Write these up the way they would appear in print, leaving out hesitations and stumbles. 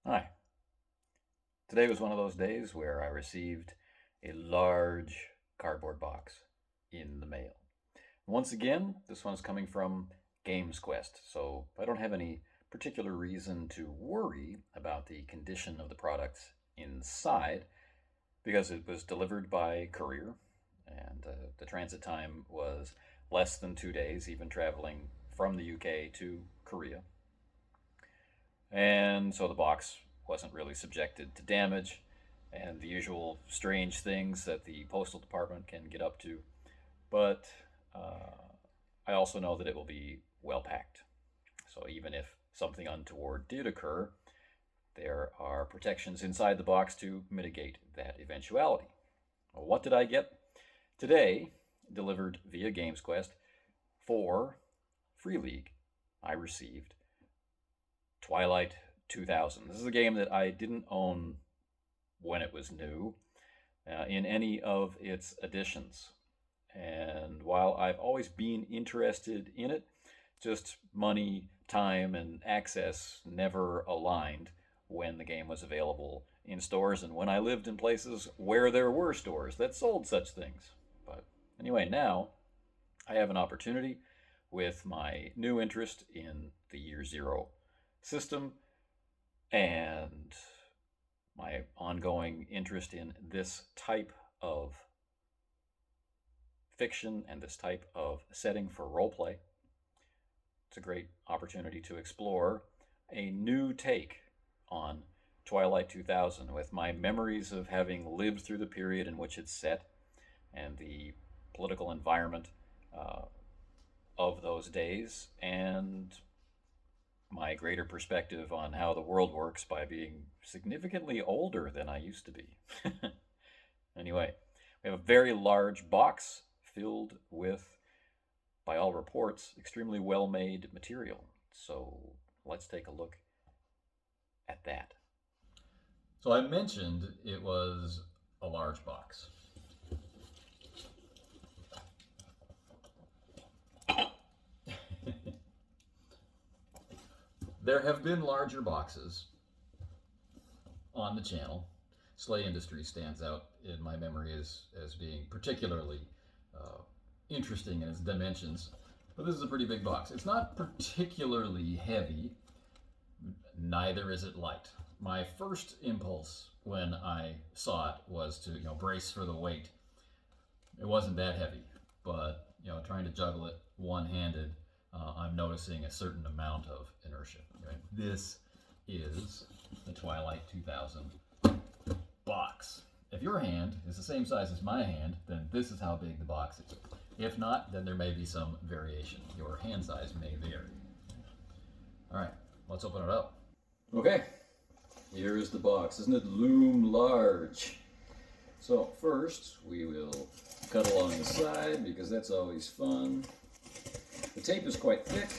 Hi. Today was one of those days where I received a large cardboard box in the mail. Once again, this one's coming from Games Quest, so I don't have any particular reason to worry about the condition of the products inside because it was delivered by courier and the transit time was less than 2 days, even traveling from the UK to Korea. And so the box wasn't really subjected to damage and the usual strange things that the postal department can get up to. But I also know that it will be well packed. So even if something untoward did occur, there are protections inside the box to mitigate that eventuality. Well, what did I get? Today, delivered via GamesQuest for Free League, I received Twilight 2000. This is a game that I didn't own when it was new in any of its editions. And while I've always been interested in it, just money, time, and access never aligned when the game was available in stores and when I lived in places where there were stores that sold such things. But anyway, now I have an opportunity with my new interest in the Year Zero system and my ongoing interest in this type of fiction and this type of setting for roleplay. It's a great opportunity to explore a new take on Twilight 2000 with my memories of having lived through the period in which it's set and the political environment of those days, and my greater perspective on how the world works by being significantly older than I used to be. Anyway, we have a very large box filled with, by all reports, extremely well made material. So let's take a look at that. So I mentioned it was a large box. There have been larger boxes on the channel. Slay Industries stands out in my memory as being particularly interesting in its dimensions, but this is a pretty big box. It's not particularly heavy, neither is it light. My first impulse when I saw it was to brace for the weight. It wasn't that heavy, but trying to juggle it one-handed, I'm noticing a certain amount of inertia. Right? This is the Twilight 2000 box. If your hand is the same size as my hand, then this is how big the box is. If not, then there may be some variation. Your hand size may vary. All right, let's open it up. Okay, here is the box. Doesn't it loom large? So first we will cut along the side because that's always fun. The tape is quite thick,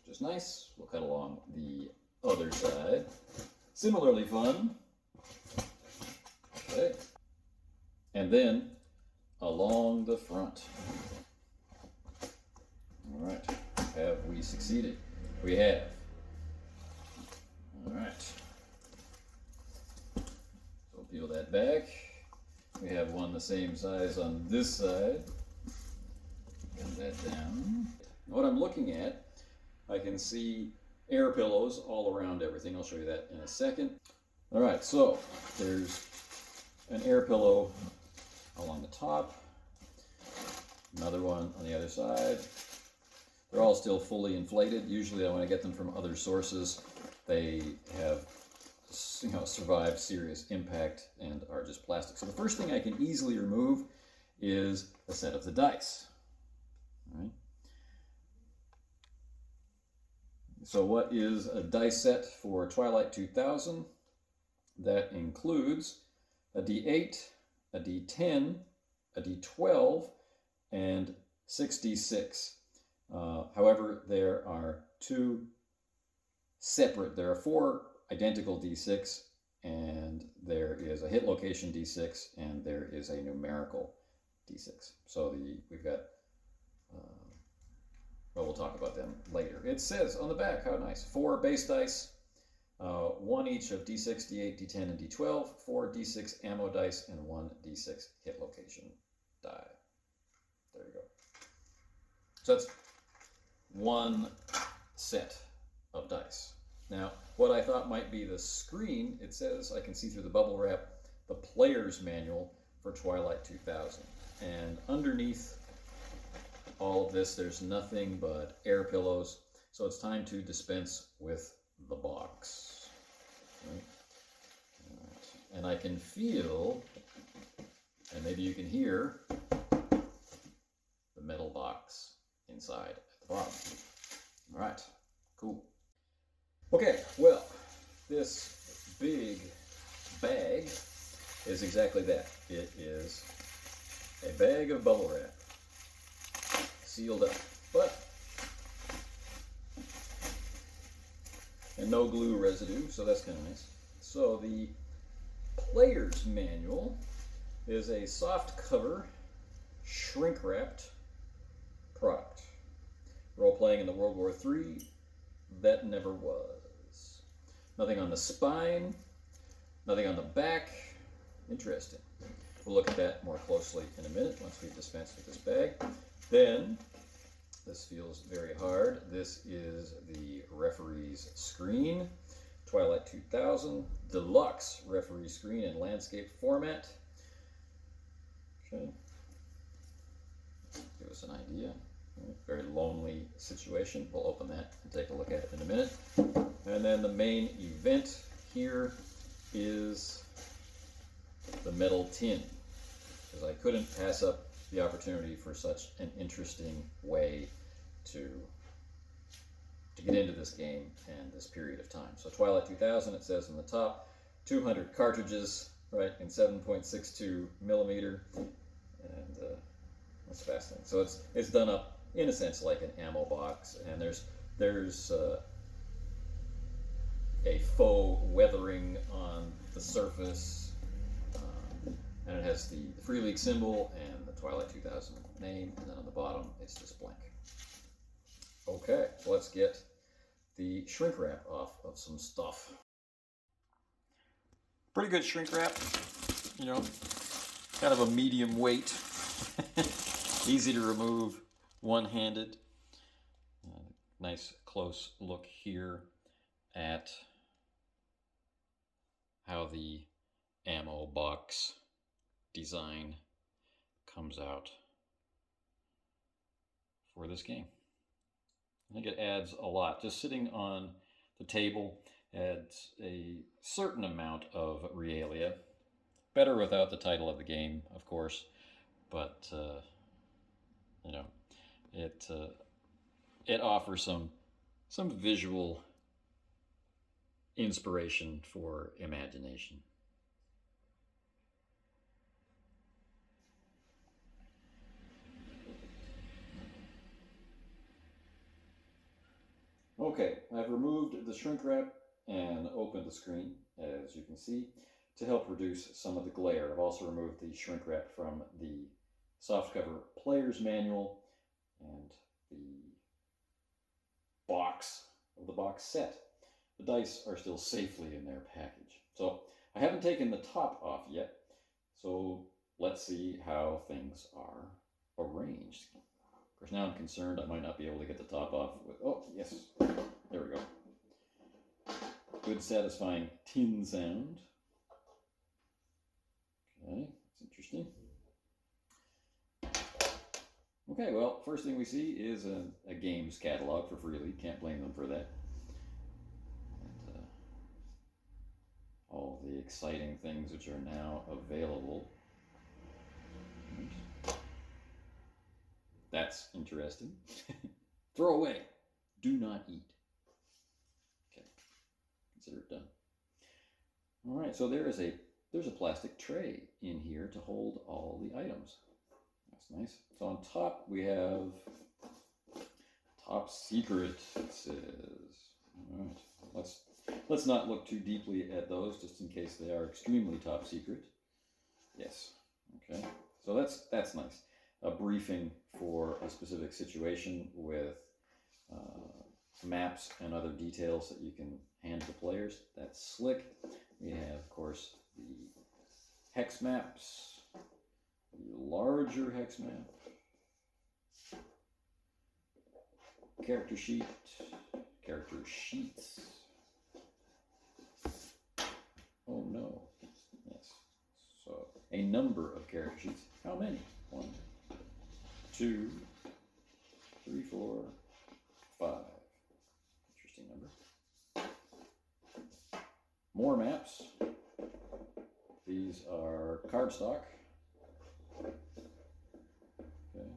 which is nice. We'll cut along the other side. Similarly fun. Okay. And then along the front. All right. Have we succeeded? We have. All right. So peel that back. We have one the same size on this side. Get that down. What I'm looking at, I can see air pillows all around everything. I'll show you that in a second. All right, so there's an air pillow along the top, another one on the other side. They're all still fully inflated. Usually when I get them from other sources, they have survived serious impact and are just plastic. So the first thing I can easily remove is a set of the dice. All right. So what is a dice set for Twilight 2000? That includes a D8, a D10, a D12, and 6D6. However, there are four identical D6, and there is a hit location D6, and there is a numerical D6. So we've got well, we'll talk about them later. It says on the back, how nice, 4 base dice, 1 each of D6, D8, D10, and D12, 4 D6 ammo dice, and 1 D6 hit location die. There you go. So that's one set of dice. Now, what I thought might be the screen, it says, I can see through the bubble wrap, the player's manual for Twilight 2000. And underneath all of this, there's nothing but air pillows. So it's time to dispense with the box. Right? And I can feel, and maybe you can hear, the metal box inside at the bottom. All right, cool. Okay, well, this big bag is exactly that. It is a bag of bubble wrap, sealed up, and no glue residue, so that's kind of nice. So the player's manual is a soft cover, shrink wrapped product. Role playing in the World War III, that never was. Nothing on the spine, nothing on the back. Interesting. We'll look at that more closely in a minute once we've dispensed with this bag. Then, this feels very hard. This is the referee's screen. Twilight 2000 Deluxe referee screen in landscape format. Okay. Give us an idea. Very lonely situation. We'll open that and take a look at it in a minute. And then the main event here is the metal tin, because I couldn't pass up the opportunity for such an interesting way to get into this game and this period of time. So Twilight 2000, it says on the top, 200 cartridges, right, in 7.62 millimeter, and that's fascinating. So it's done up in a sense like an ammo box, and there's a faux weathering on the surface, and it has the Free League symbol and the Twilight 2000 name, and then on the bottom it's just blank. Okay, so let's get the shrink wrap off of some stuff. Pretty good shrink wrap, you know, kind of a medium weight, easy to remove, one-handed. Nice close look here at how the ammo box design comes out for this game. I think it adds a lot. Just sitting on the table adds a certain amount of realia. Better without the title of the game, of course, but you know, it offers some visual inspiration for imagination. Okay, I've removed the shrink wrap and opened the screen, as you can see, to help reduce some of the glare. I've also removed the shrink wrap from the softcover player's manual and the box of the box set. The dice are still safely in their package. So I haven't taken the top off yet, so let's see how things are arranged. Of course, now I'm concerned I might not be able to get the top off with, oh, yes, there we go. Good satisfying tin sound. Okay, that's interesting. Okay, well, first thing we see is a games catalog for Free League. Can't blame them for that. And all the exciting things which are now available. That's interesting. Throw away. Do not eat. Okay, consider it done. All right, so there's a plastic tray in here to hold all the items. That's nice. So on top we have top secret, it says. All right, let's not look too deeply at those, just in case they are extremely top secret. Yes. Okay. So that's nice. A briefing for a specific situation with maps and other details that you can hand to the players. That's slick. We have, of course, the hex maps, the larger hex map, character sheet, character sheets. Oh no. Yes. So a number of character sheets. How many? 1, 2, 3, 4, 5. Interesting number. More maps. These are cardstock. Okay.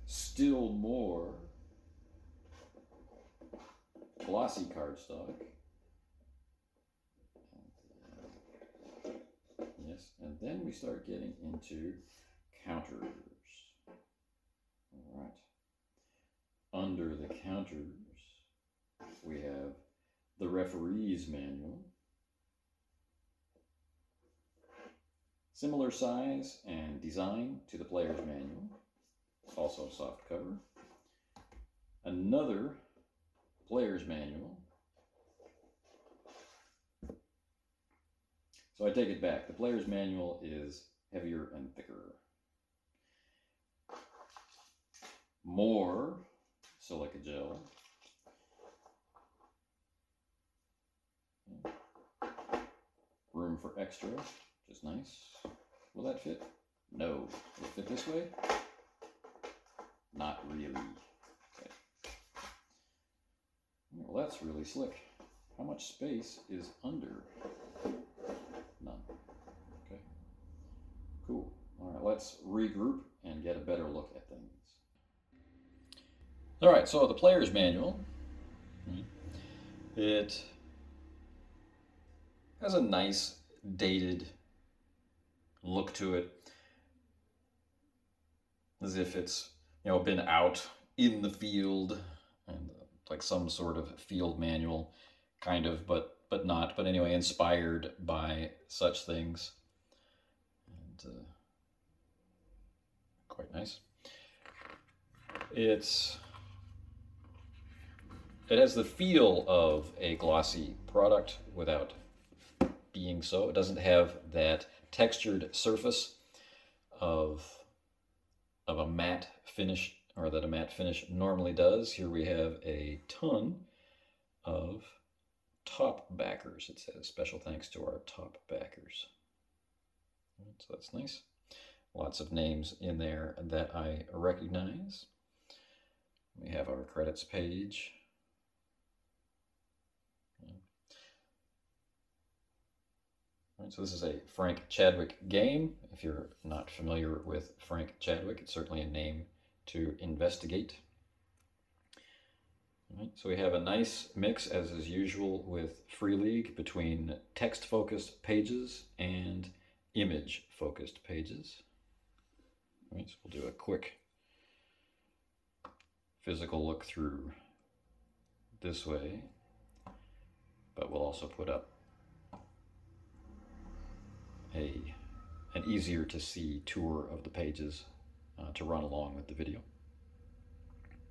Still more glossy cardstock. Yes, and then we start getting into counters. All right. Under the counters, we have the referee's manual. Similar size and design to the player's manual. Also soft cover. Another player's manual. So I take it back. The player's manual is heavier and thicker. More silica gel. Room for extra, which is nice. Will that fit? No. Will it fit this way? Not really. Okay. Well, that's really slick. How much space is under? None. Okay. Cool. All right, let's regroup and get a better look at things. All right, so the player's manual. It has a nice dated look to it, as if it's been out in the field, and like some sort of field manual, kind of, but not. But anyway, inspired by such things, and quite nice. It has the feel of a glossy product without being so. It doesn't have that textured surface of a matte finish, or that a matte finish normally does. Here we have a ton of top backers. It says special thanks to our top backers. So that's nice. Lots of names in there that I recognize. We have our credits page. So this is a Frank Chadwick game. If you're not familiar with Frank Chadwick, it's certainly a name to investigate. All right, so we have a nice mix, as is usual with Free League, between text-focused pages and image-focused pages. All right, so we'll do a quick physical look through this way, but we'll also put up an easier to see tour of the pages to run along with the video.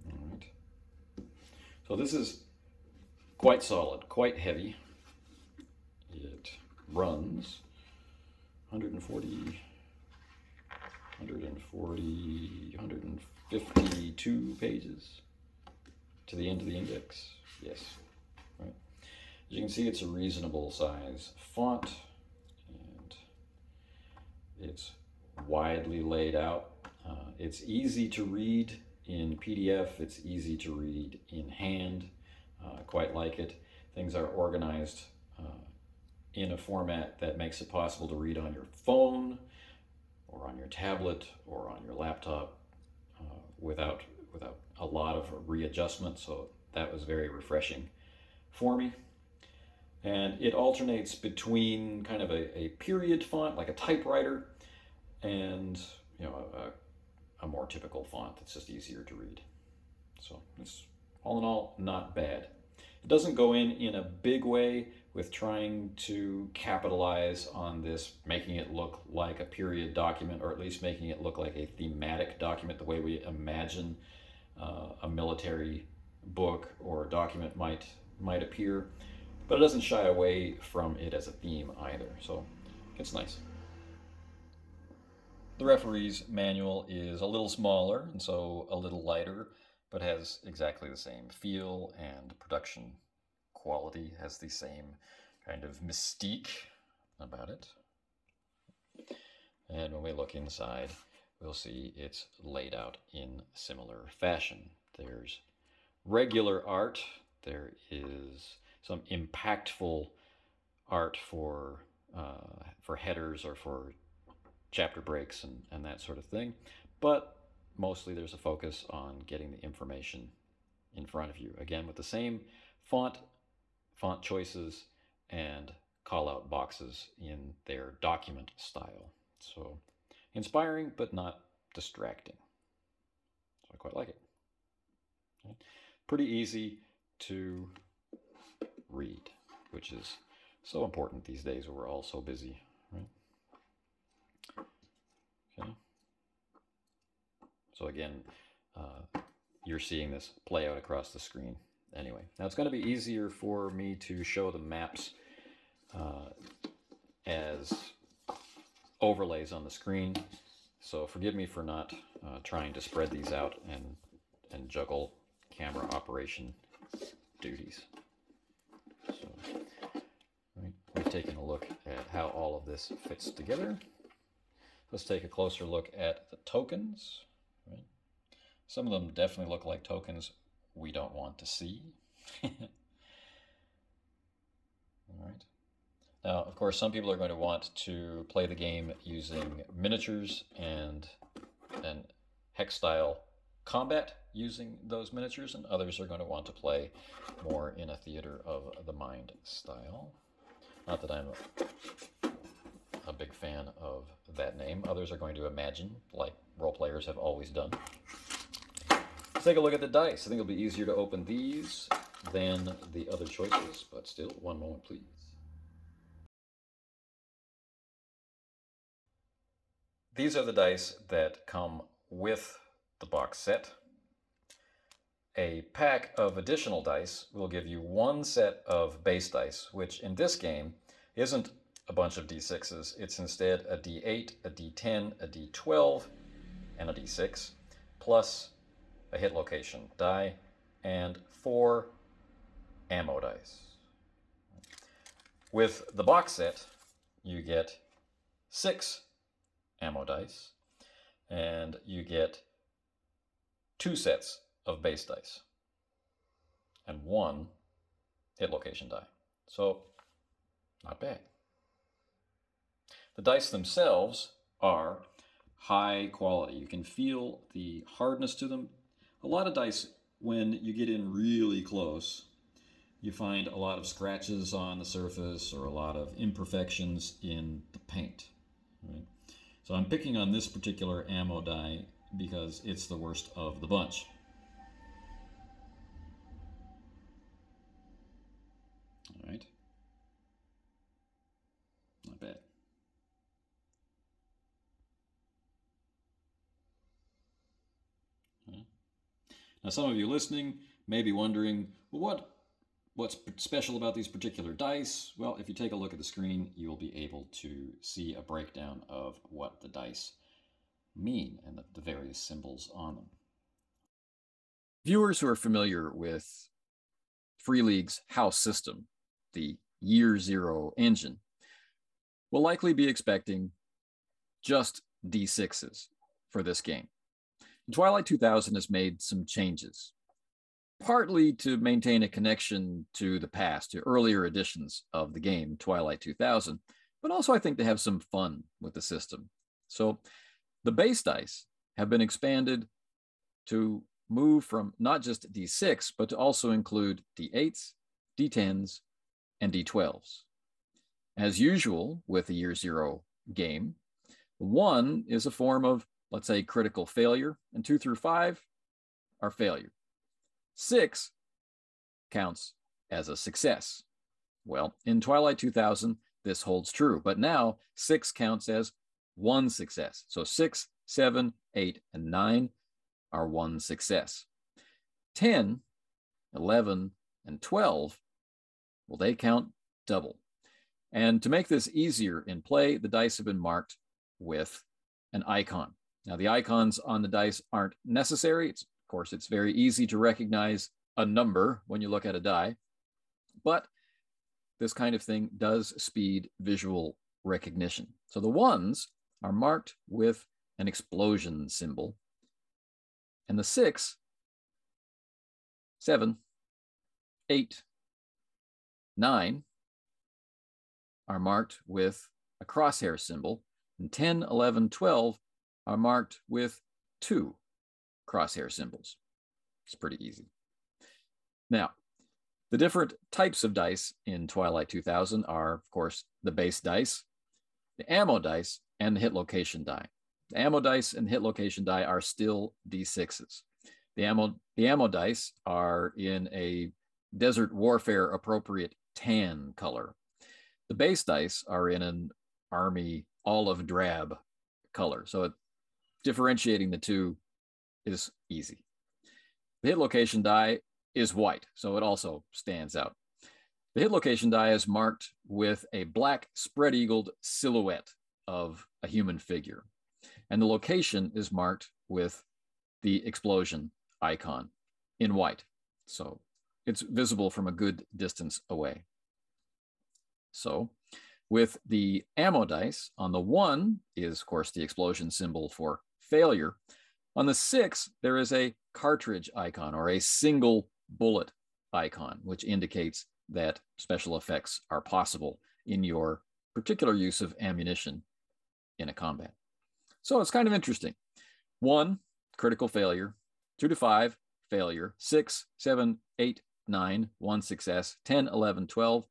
All right. So this is quite solid, quite heavy. It runs 152 pages to the end of the index. Yes. Right. As you can see, it's a reasonable size font. It's widely laid out. It's easy to read in PDF. It's easy to read in hand. Quite like it. Things are organized in a format that makes it possible to read on your phone or on your tablet or on your laptop without a lot of readjustment. So that was very refreshing for me. And it alternates between kind of a period font, like a typewriter, and a more typical font that's just easier to read. So it's all in all not bad. It doesn't go in a big way with trying to capitalize on this, making it look like a period document, or at least making it look like a thematic document, the way we imagine a military book or document might appear, but it doesn't shy away from it as a theme either. So it's nice. The referee's manual is a little smaller and so a little lighter, but has exactly the same feel and production quality, has the same kind of mystique about it. And when we look inside, we'll see it's laid out in similar fashion. There's regular art, there is some impactful art for headers or for chapter breaks and that sort of thing, but mostly there's a focus on getting the information in front of you. Again, with the same font choices and call out boxes in their document style. So inspiring, but not distracting. So I quite like it. Okay. Pretty easy to read, which is so important these days where we're all so busy, right? Okay. So again, you're seeing this play out across the screen. Anyway, now it's going to be easier for me to show the maps as overlays on the screen. So forgive me for not trying to spread these out and juggle camera operation duties. So we've taken a look at how all of this fits together. Let's take a closer look at the tokens. Right? Some of them definitely look like tokens we don't want to see. All right. Now, of course, some people are going to want to play the game using miniatures and hex style combat using those miniatures, and others are going to want to play more in a theater of the mind style. Not that I'm a big fan of that name. Others are going to imagine, like role players have always done. Let's take a look at the dice. I think it'll be easier to open these than the other choices, but still, one moment, please. These are the dice that come with the box set. A pack of additional dice will give you one set of base dice, which in this game isn't a bunch of d6s. It's instead a d8, a d10, a d12, and a d6, plus a hit location die and 4 ammo dice. With the box set, you get 6 ammo dice, and you get 2 sets of base dice and 1 hit location die. So, not bad. The dice themselves are high quality. You can feel the hardness to them. A lot of dice, when you get in really close, you find a lot of scratches on the surface or a lot of imperfections in the paint. Right? So I'm picking on this particular ammo die because it's the worst of the bunch. All right. Not bad. Now, some of you listening may be wondering, well, what's special about these particular dice? Well, if you take a look at the screen, you'll be able to see a breakdown of what the dice mean and the various symbols on them. Viewers who are familiar with Free League's house system, the Year Zero engine, will likely be expecting just D6s for this game. Twilight 2000 has made some changes, partly to maintain a connection to the past, to earlier editions of the game, Twilight 2000, but also I think to have some fun with the system. So the base dice have been expanded to move from not just D6, but to also include D8s, D10s, and D12s. As usual with the Year Zero game, 1 is a form of, let's say, critical failure, and 2 through 5 are failure. 6 counts as a success. Well, in Twilight 2000, this holds true, but now 6 counts as 1 success. So 6, 7, 8, and 9 are 1 success. 10 11, and 12, well, they count double. And to make this easier in play, the dice have been marked with an icon. Now, the icons on the dice aren't necessary. Of course, it's very easy to recognize a number when you look at a die, but this kind of thing does speed visual recognition. So the ones are marked with an explosion symbol, and the 6, 7, 8, 9 are marked with a crosshair symbol, and 10, 11, 12 are marked with 2 crosshair symbols. It's pretty easy. Now, the different types of dice in Twilight 2000 are, of course, the base dice, the ammo dice, and the hit location die. The ammo dice and hit location die are still D6s. The ammo dice are in a desert warfare appropriate tan color. The base dice are in an army olive drab color. So differentiating the two is easy. The hit location die is white, so it also stands out. The hit location die is marked with a black spread-eagled silhouette of a human figure. And the location is marked with the explosion icon in white. So it's visible from a good distance away. So with the ammo dice, on the 1 is, of course, the explosion symbol for failure. On the 6, there is a cartridge icon or a single bullet icon, which indicates that special effects are possible in your particular use of ammunition in a combat. So it's kind of interesting. 1, critical failure. 2 to 5, failure. 6, 7, 8, 9, 1 success. 10, 11, 12,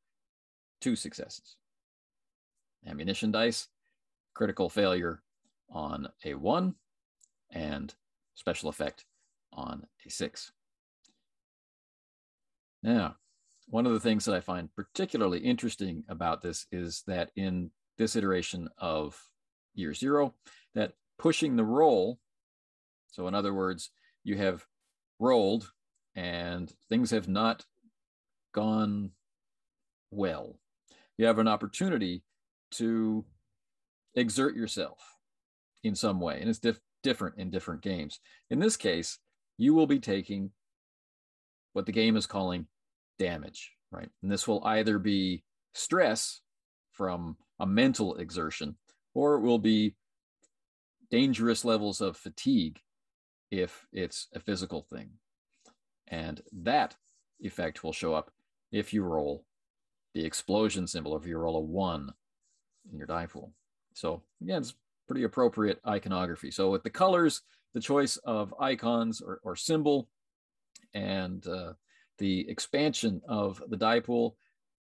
2 successes. Ammunition dice, critical failure on a 1 and special effect on a 6. Now, one of the things that I find particularly interesting about this is that in this iteration of Year Zero, that pushing the roll, so in other words, you have rolled and things have not gone well. You have an opportunity to exert yourself in some way, and it's different in different games. In this case, you will be taking what the game is calling damage, right? And this will either be stress from a mental exertion, or it will be dangerous levels of fatigue if it's a physical thing. And that effect will show up if you roll the explosion symbol, if you roll a 1 in your die pool. So again, it's pretty appropriate iconography. So with the colors, the choice of icons or symbol, and the expansion of the die pool,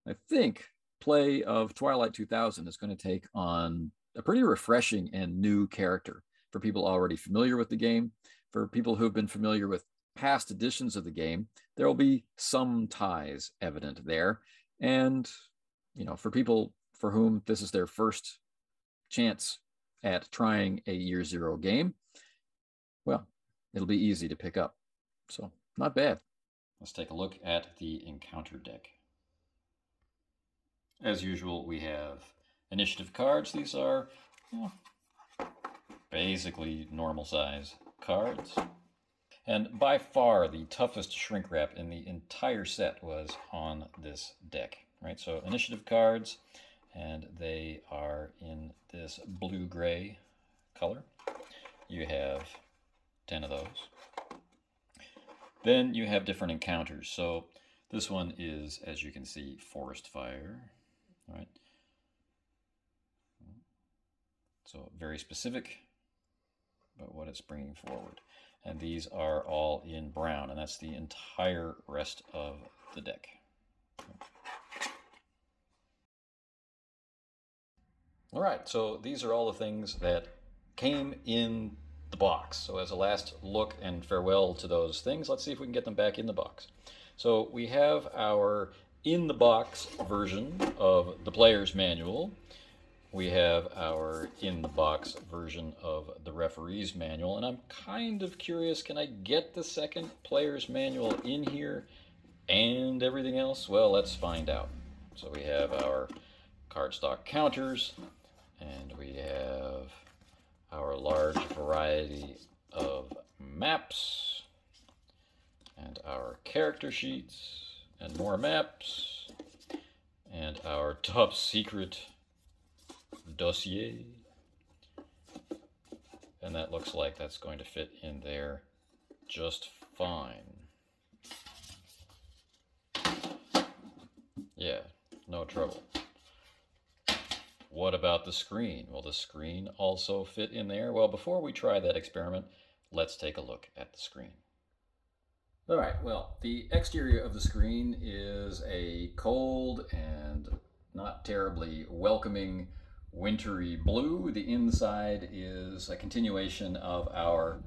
I think play of Twilight 2000 is going to take on a pretty refreshing and new character for people already familiar with the game. For people who have been familiar with past editions of the game, there will be some ties evident there. And, you know, for people for whom this is their first chance at trying a Year Zero game, well, it'll be easy to pick up. So not bad. Let's take a look at the encounter deck. As usual, we have initiative cards. These are basically normal size cards. And by far the toughest shrink wrap in the entire set was on this deck, right? So initiative cards, and they are in this blue-gray color. You have 10 of those. Then you have different encounters. So this one is, as you can see, forest fire, right? So very specific about what it's bringing forward. And these are all in brown, and that's the entire rest of the deck. All right, so these are all the things that came in the box. So as a last look and farewell to those things, let's see if we can get them back in the box. So we have our in-the-box version of the player's manual. We have our in-the-box version of the referee's manual, and I'm kind of curious, can I get the second player's manual in here? And everything else? Well, let's find out. So we have our cardstock counters, and we have our large variety of maps, and our character sheets, and more maps, and our top secret dossier. And that looks like that's going to fit in there just fine. Yeah, no trouble. What about the screen? Will the screen also fit in there? Well, before we try that experiment, let's take a look at the screen. All right, well, the exterior of the screen is a cold and not terribly welcoming wintry blue. The inside is a continuation of our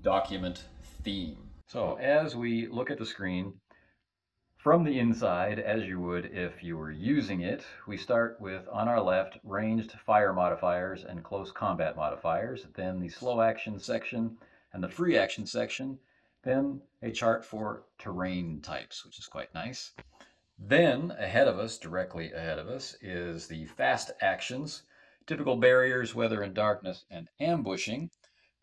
document theme. So as we look at the screen, from the inside, as you would if you were using it, we start with, on our left, ranged fire modifiers and close combat modifiers, then the slow action section and the free action section, then a chart for terrain types, which is quite nice. Then ahead of us, directly ahead of us, is the fast actions, typical barriers, weather and darkness, and ambushing.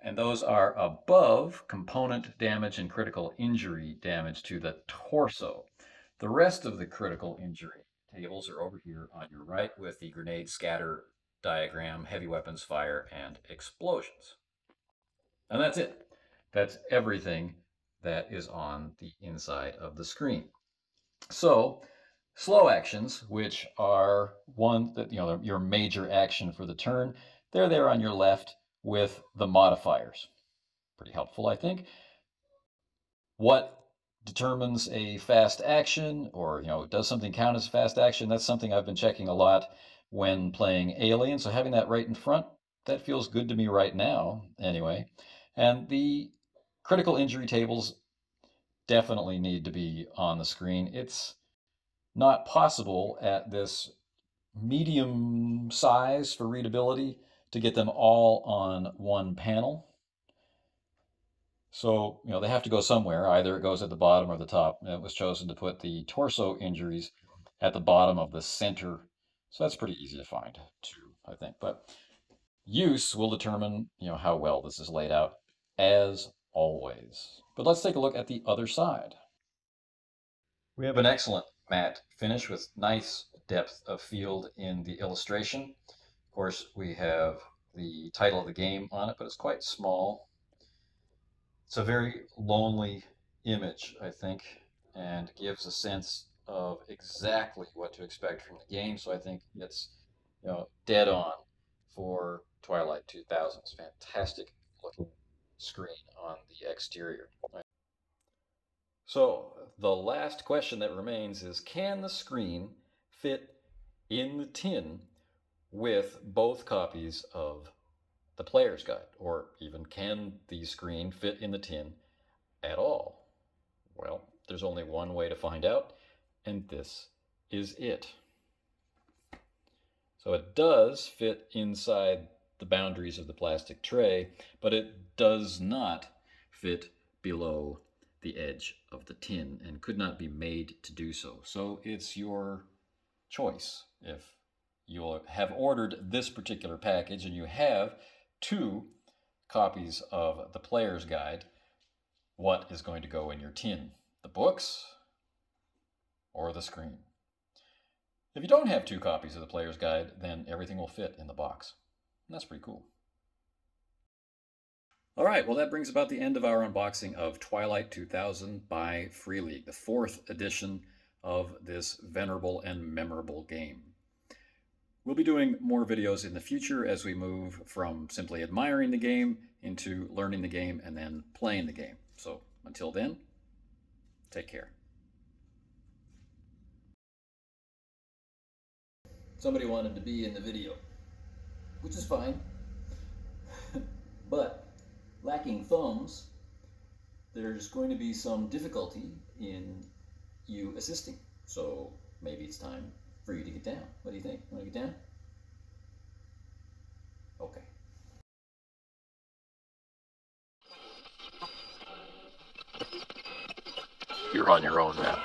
And those are above component damage and critical injury damage to the torso. The rest of the critical injury tables are over here on your right with the grenade scatter diagram, heavy weapons fire, and explosions. And that's it. That's everything that is on the inside of the screen. So, slow actions, which are one that, your major action for the turn, they're there on your left with the modifiers. Pretty helpful, I think. What determines a fast action, or does something count as fast action? That's something I've been checking a lot when playing Alien. So having that right in front, that feels good to me right now, anyway. And the critical injury tables definitely need to be on the screen. It's not possible at this medium size for readability to get them all on one panel. So, they have to go somewhere. Either it goes at the bottom or the top. And it was chosen to put the torso injuries at the bottom of the center. So that's pretty easy to find too, I think. But use will determine, how well this is laid out, as always. But let's take a look at the other side. We have an excellent matte finish with nice depth of field in the illustration. Of course, we have the title of the game on it, but it's quite small. It's a very lonely image, I think, and gives a sense of exactly what to expect from the game. So I think it's, dead on for Twilight 2000's fantastic looking screen on the exterior. So the last question that remains is, can the screen fit in the tin with both copies of the player's guide? Or even, can the screen fit in the tin at all? Well, there's only one way to find out, and this is it. So it does fit inside the boundaries of the plastic tray, but it does not fit below the edge of the tin and could not be made to do so. So it's your choice. If you have ordered this particular package and you have 2 copies of the player's guide, what is going to go in your tin? The books or the screen? If you don't have 2 copies of the player's guide, then everything will fit in the box. And that's pretty cool. All right, well, that brings about the end of our unboxing of Twilight 2000 by Free League, the 4th edition of this venerable and memorable game. We'll be doing more videos in the future as we move from simply admiring the game into learning the game and then playing the game. So until then, take care. Somebody wanted to be in the video, which is fine. But lacking thumbs, there's going to be some difficulty in you assisting. So maybe it's time for you to get down. What do you think? You want to get down? Okay. You're on your own now.